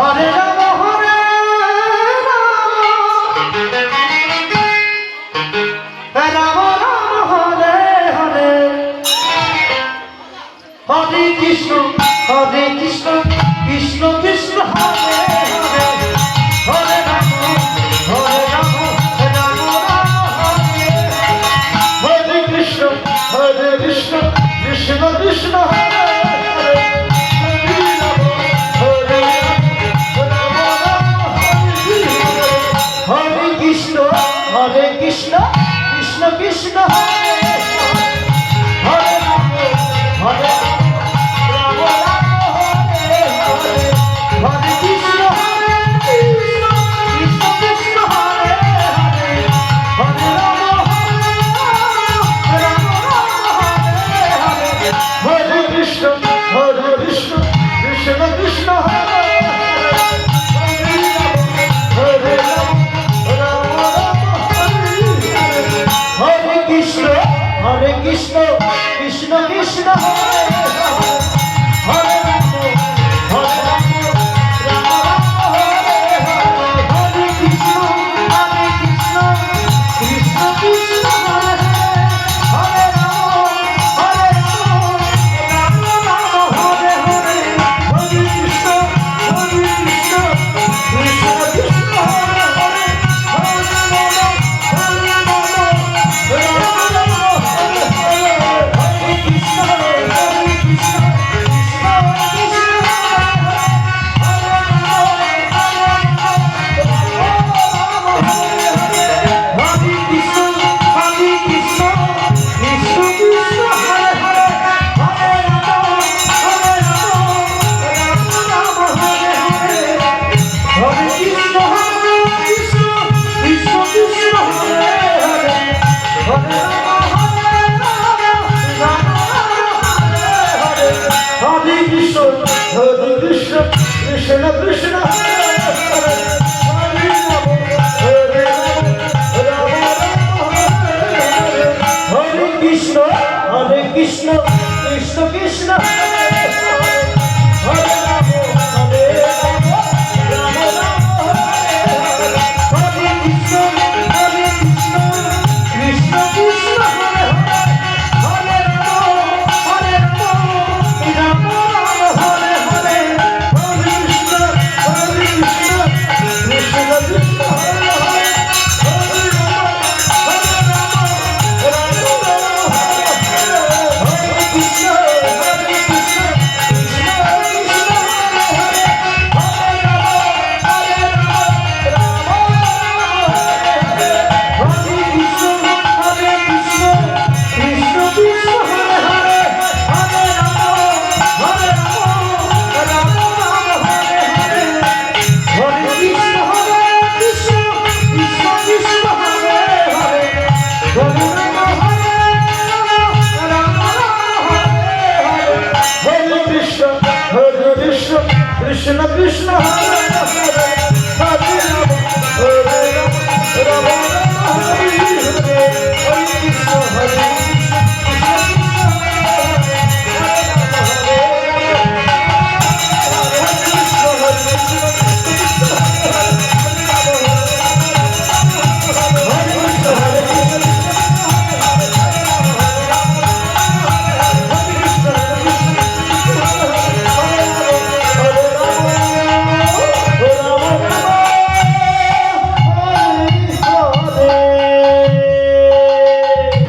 Hare Ram Hare Ram Ram Ram Hare Hare Hare Krishna Krishna Krishna Hare Hare Hare Ram Ram Ram Hare Hare Krishna Krishna Krishna Hare Hare Krishna Krishna Krishna Hare Hare Ram Hare Ram Ram Hare Hare Hare Krishna Krishna Krishna Hare Hare Hare Ram Ram Hare Hare Hare Krishna Krishna Krishna Hare Hare Krishna, Krishna Krishna Hare Hare, Hare Rama, Rama Rama Hare Hare, Hare Krishna, Krishna Krishna Hare Hare, Hare Rama, Rama Rama Hare Hare, Hare Krishna, Krishna Krishna Hare Hare, Hare Rama, Krishna Krishna Hare Hare, Hare Rama, Rama Rama Hare Hare, Hare Krishna, Krishna Krishna Hare Hare, Hare Rama, Rama Rama Hare Hare, Hare Krishna, Krishna Krishna Hare Hare, Hare Rama, Rama Rama Hare Hare. Krishna Krishna Hare Hare.